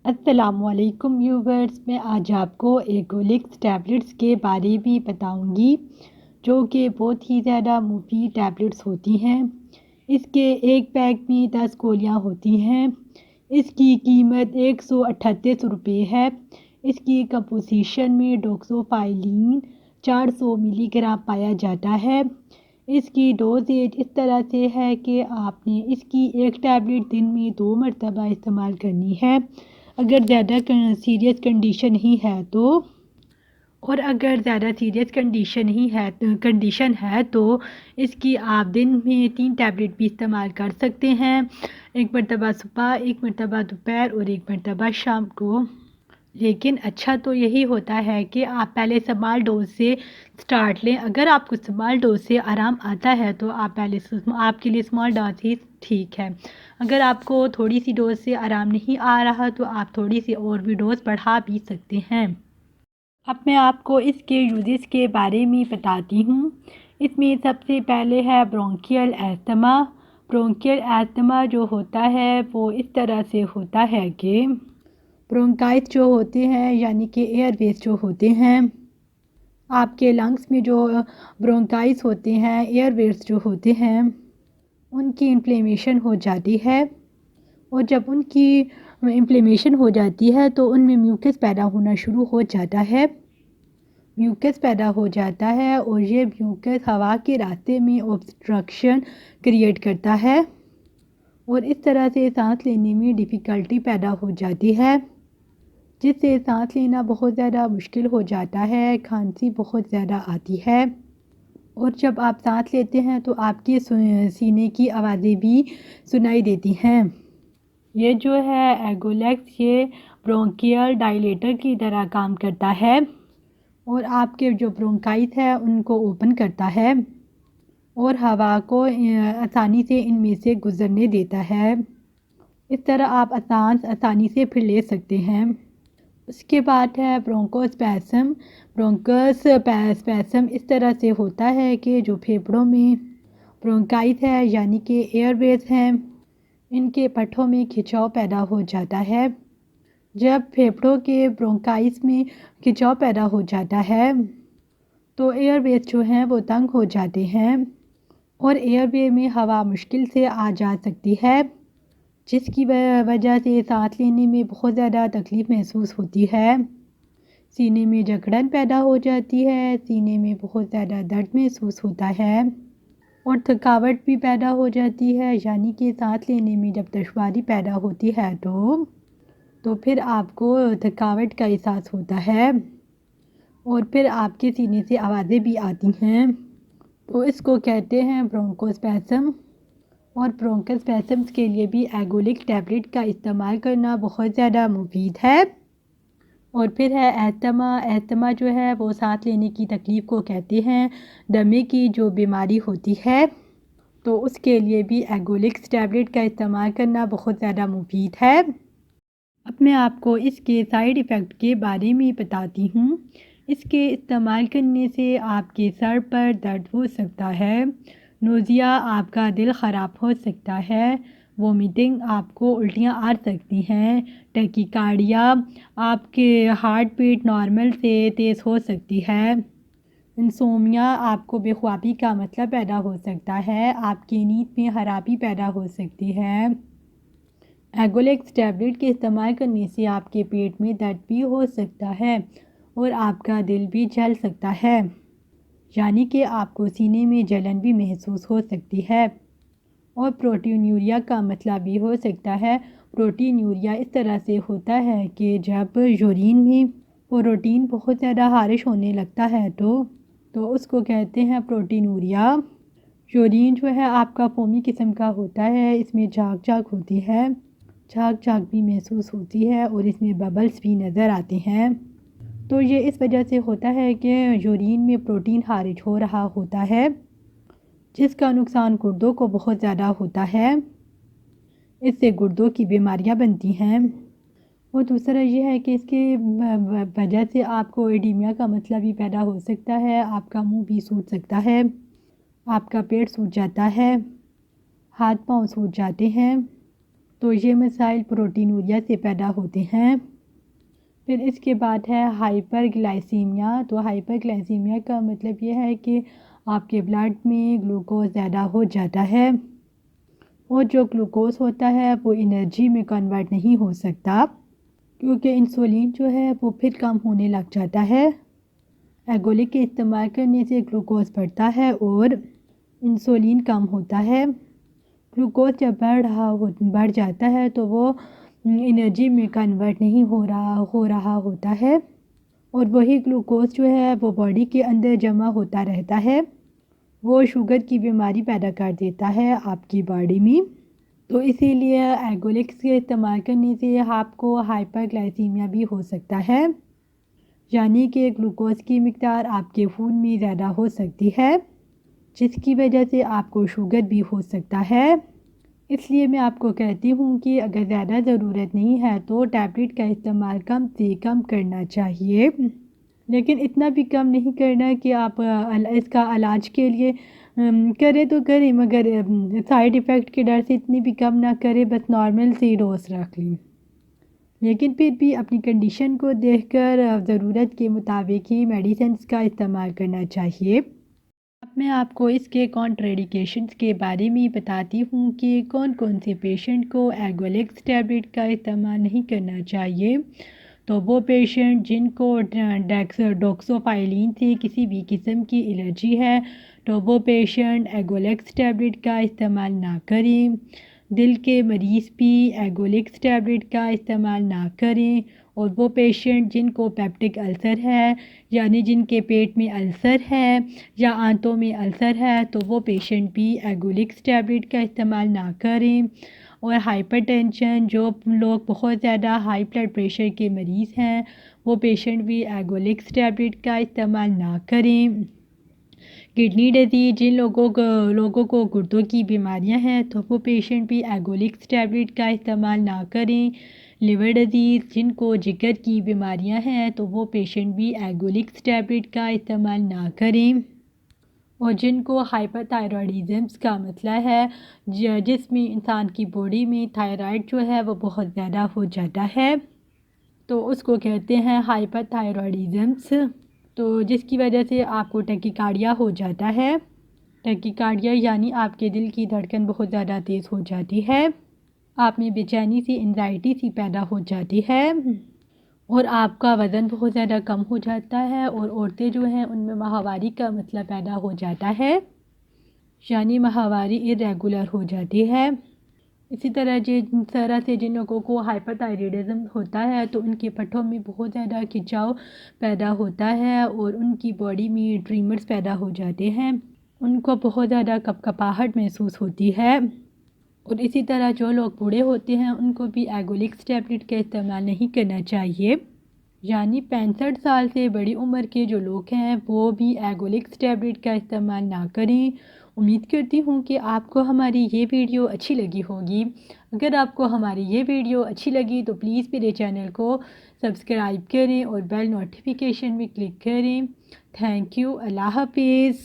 السلام علیکم ویورز، میں آج آپ کو ایگولیکس ٹیبلٹس کے بارے میں بتاؤں گی جو کہ بہت ہی زیادہ مفید ٹیبلٹس ہوتی ہیں۔ اس کے ایک پیک میں 10 گولیاں ہوتی ہیں۔ اس کی قیمت 138 روپے ہے۔ اس کی کمپوزیشن میں ڈوکسوفائلین 400 ملی گرام پایا جاتا ہے۔ اس کی ڈوزیج اس طرح سے ہے کہ آپ نے اس کی ایک ٹیبلٹ دن میں 2 مرتبہ استعمال کرنی ہے اگر زیادہ سیریس کنڈیشن نہیں ہے تو، اور اگر زیادہ سیریس کنڈیشن ہے تو اس کی آپ دن میں 3 ٹیبلٹ بھی استعمال کر سکتے ہیں، ایک مرتبہ صبح، ایک مرتبہ دوپہر اور ایک مرتبہ شام کو۔ لیکن اچھا تو یہی ہوتا ہے کہ آپ پہلے اسمال ڈوز سے سٹارٹ لیں۔ اگر آپ کو اسمال ڈوز سے آرام آتا ہے تو آپ کے لیے اسمال ڈوز ہی ٹھیک ہے۔ اگر آپ کو تھوڑی سی ڈوز سے آرام نہیں آ رہا تو آپ تھوڑی سی اور بھی ڈوز بڑھا بھی سکتے ہیں۔ اب میں آپ کو اس کے یوزز کے بارے میں بتاتی ہوں۔ اس میں سب سے پہلے ہے برونکیل ایستما۔ برونکیل ایستما جو ہوتا ہے وہ اس طرح سے ہوتا ہے کہ برونکائٹس جو ہوتے ہیں یعنی کہ ایئر ویز جو ہوتے ہیں، آپ کے لنگس میں جو برونکائٹس ہوتے ہیں، ایئر ویز جو ہوتے ہیں، ان کی انفلیمیشن ہو جاتی ہے، اور جب ان کی انفلیمیشن ہو جاتی ہے تو ان میں میوکس پیدا ہونا شروع ہو جاتا ہے۔ میوکس پیدا ہو جاتا ہے اور یہ میوکس ہوا کے راستے میں اوبسٹرکشن کریٹ کرتا ہے، اور اس طرح سے سانس لینے میں ڈیفیکلٹی پیدا ہو جاتی ہے، جس سے سانس لینا بہت زیادہ مشکل ہو جاتا ہے، کھانسی بہت زیادہ آتی ہے، اور جب آپ سانس لیتے ہیں تو آپ کے سینے کی آوازیں بھی سنائی دیتی ہیں۔ یہ جو ہے ایگولیکس، یہ برونکیال ڈائلیٹر کی طرح کام کرتا ہے اور آپ کے جو برونکائٹ ہے ان کو اوپن کرتا ہے اور ہوا کو آسانی سے ان میں سے گزرنے دیتا ہے۔ اس طرح آپ آسانی سے پھر لے سکتے ہیں۔ اس کے بعد ہے برونکوسپیسم۔ برونکوسپیسم اس طرح سے ہوتا ہے کہ جو پھیپھڑوں میں برونکائٹ ہے یعنی کہ ایئر ویز ہیں، ان کے پٹھوں میں کھچاؤ پیدا ہو جاتا ہے۔ جب پھیپھڑوں کے برونکائٹس میں کھچاؤ پیدا ہو جاتا ہے تو ایئر ویز جو ہیں وہ تنگ ہو جاتے ہیں اور ایئر وے میں ہوا مشکل سے آ جا سکتی ہے، جس کی وجہ سے سانس لینے میں بہت زیادہ تکلیف محسوس ہوتی ہے، سینے میں جکڑن پیدا ہو جاتی ہے، سینے میں بہت زیادہ درد محسوس ہوتا ہے اور تھکاوٹ بھی پیدا ہو جاتی ہے، یعنی کہ سانس لینے میں جب دشواری پیدا ہوتی ہے تو پھر آپ کو تھکاوٹ کا احساس ہوتا ہے اور پھر آپ کے سینے سے آوازیں بھی آتی ہیں، تو اس کو کہتے ہیں برونکوسپیسم۔ اور برونکوسپیسمز کے لیے بھی ایگولیکس ٹیبلٹ کا استعمال کرنا بہت زیادہ مفید ہے۔ اور پھر ہے ایستما۔ ایستما جو ہے وہ سانس لینے کی تکلیف کو کہتے ہیں، دمے کی جو بیماری ہوتی ہے، تو اس کے لیے بھی ایگولیکس ٹیبلٹ کا استعمال کرنا بہت زیادہ مفید ہے۔ اب میں آپ کو اس کے سائیڈ ایفیکٹ کے بارے میں بتاتی ہوں۔ اس کے استعمال کرنے سے آپ کے سر پر درد ہو سکتا ہے، نوزیا، آپ کا دل خراب ہو سکتا ہے، وومیٹنگ، آپ کو الٹیاں آ سکتی ہیں، ٹیکیکارڈیا، آپ کے ہارٹ بیٹ نارمل سے تیز ہو سکتی ہے، انسومیا، آپ کو بے خوابی کا مسئلہ پیدا ہو سکتا ہے، آپ کی نیند میں خرابی پیدا ہو سکتی ہے۔ ایگولیکس ٹیبلٹ کے استعمال کرنے سے آپ کے پیٹ میں درد بھی ہو سکتا ہے اور آپ کا دل بھی جل سکتا ہے، یعنی کہ آپ کو سینے میں جلن بھی محسوس ہو سکتی ہے، اور پروٹینوریا کا مسئلہ بھی ہو سکتا ہے۔ پروٹینوریا اس طرح سے ہوتا ہے کہ جب یورین میں پروٹین بہت زیادہ خارش ہونے لگتا ہے تو اس کو کہتے ہیں پروٹینوریا۔ یورین جو ہے آپ کا فومی قسم کا ہوتا ہے، اس میں جھاگ ہوتی ہے، جھاگ بھی محسوس ہوتی ہے اور اس میں ببلز بھی نظر آتے ہیں، تو یہ اس وجہ سے ہوتا ہے کہ یورین میں پروٹین خارج ہو رہا ہوتا ہے، جس کا نقصان گردوں کو بہت زیادہ ہوتا ہے، اس سے گردوں کی بیماریاں بنتی ہیں۔ اور دوسرا یہ ہے کہ اس کی وجہ سے آپ کو ایڈیمیا کا مسئلہ بھی پیدا ہو سکتا ہے، آپ کا منہ بھی سوج سکتا ہے، آپ کا پیٹ سوج جاتا ہے، ہاتھ پاؤں سوج جاتے ہیں، تو یہ مسائل پروٹینوریا سے پیدا ہوتے ہیں۔ پھر اس کے بعد ہے ہائپر گلائسیمیا۔ تو ہائپر گلائسیمیا کا مطلب یہ ہے کہ آپ کے بلڈ میں گلوکوز زیادہ ہو جاتا ہے، اور جو گلوکوز ہوتا ہے وہ انرجی میں کنورٹ نہیں ہو سکتا، کیونکہ انسولین جو ہے وہ پھر کم ہونے لگ جاتا ہے۔ ایگولک کے استعمال کرنے سے گلوکوز بڑھتا ہے اور انسولین کم ہوتا ہے۔ گلوکوز جب بڑھ جاتا ہے تو وہ انرجی میں کنورٹ نہیں ہو رہا ہوتا ہے، اور وہی گلوکوز جو ہے وہ باڈی کے اندر جمع ہوتا رہتا ہے، وہ شوگر کی بیماری پیدا کر دیتا ہے آپ کی باڈی میں۔ تو اسی لیے ایگولکس کے استعمال کرنے سے آپ کو ہائپر گلائسیمیا بھی ہو سکتا ہے، یعنی کہ گلوکوز کی مقدار آپ کے خون میں زیادہ ہو سکتی ہے، جس کی وجہ سے آپ کو شوگر بھی ہو سکتا ہے۔ اس لیے میں آپ کو کہتی ہوں کہ اگر زیادہ ضرورت نہیں ہے تو ٹیبلٹ کا استعمال کم سے کم کرنا چاہیے، لیکن اتنا بھی کم نہیں کرنا کہ آپ اس کا علاج کے لیے کریں تو کریں، مگر سائیڈ ایفیکٹ کے ڈر سے اتنی بھی کم نہ کریں، بس نارمل سی ڈوز رکھ لیں، لیکن پھر بھی اپنی کنڈیشن کو دیکھ کر ضرورت کے مطابق ہی میڈیسنز کا استعمال کرنا چاہیے۔ اب میں آپ کو اس کے کانٹراڈیکیشنز کے بارے میں بتاتی ہوں کہ کون کون سے پیشنٹ کو ایگولیکس ٹیبلٹ کا استعمال نہیں کرنا چاہیے۔ تو وہ پیشنٹ جن کو ڈوکسوفائلین سے کسی بھی قسم کی الرجی ہے تو وہ پیشنٹ ایگولیکس ٹیبلٹ کا استعمال نہ کریں۔ دل کے مریض بھی ایگولیکس ٹیبلٹ کا استعمال نہ کریں، اور وہ پیشنٹ جن کو پیپٹک السر ہے، یعنی جن کے پیٹ میں السر ہے یا آنتوں میں السر ہے، تو وہ پیشنٹ بھی ایگولیکس ٹیبلٹ کا استعمال نہ کریں۔ اور ہائپر ٹینشن، جو لوگ بہت زیادہ ہائی بلڈ پریشر کے مریض ہیں، وہ پیشنٹ بھی ایگولیکس ٹیبلٹ کا استعمال نہ کریں۔ کڈنی ڈیزیز، جن لوگوں کو گردوں کی بیماریاں ہیں تو وہ پیشنٹ بھی ایگولیکس ٹیبلٹ کا استعمال نہ کریں۔ لیور ڈیزیز، جن کو جگر کی بیماریاں ہیں تو وہ پیشنٹ بھی ایگولیکس ٹیبلٹ کا استعمال نہ کریں۔ اور جن کو ہائپر تھائرائیڈزم کا مسئلہ ہے، جس میں انسان کی باڈی میں تھائرائڈ جو ہے وہ بہت زیادہ ہو جاتا ہے، تو اس کو کہتے ہیں ہائپر تھائرائیڈزم، تو جس کی وجہ سے آپ کو ٹیکیکارڈیا ہو جاتا ہے۔ ٹیکیکارڈیا یعنی آپ کے دل کی دھڑکن بہت زیادہ تیز ہو جاتی ہے، آپ میں بے چینی سی، انزائٹی سی پیدا ہو جاتی ہے، اور آپ کا وزن بہت زیادہ کم ہو جاتا ہے، اور عورتیں جو ہیں ان میں ماہواری کا مسئلہ پیدا ہو جاتا ہے، یعنی ماہواری irregular ہو جاتی ہے۔ اسی طرح جن لوگوں کو ہائپر تھائرائیڈزم ہوتا ہے تو ان کے پٹھوں میں بہت زیادہ کھچاؤ پیدا ہوتا ہے، اور ان کی باڈی میں ٹریمرز پیدا ہو جاتے ہیں، ان کو بہت زیادہ کپکپاہٹ محسوس ہوتی ہے۔ اور اسی طرح جو لوگ بوڑھے ہوتے ہیں ان کو بھی ایگولیکس ٹیبلٹ کا استعمال نہیں کرنا چاہیے، یعنی 65 سال سے بڑی عمر کے جو لوگ ہیں وہ بھی ایگولیکس ٹیبلٹ کا استعمال نہ کریں۔ امید کرتی ہوں کہ آپ کو ہماری یہ ویڈیو اچھی لگی ہوگی۔ اگر آپ کو ہماری یہ ویڈیو اچھی لگی تو پلیز میرے چینل کو سبسکرائب کریں اور بیل نوٹیفیکیشن میں کلک کریں۔ تھینک یو، اللہ حافظ۔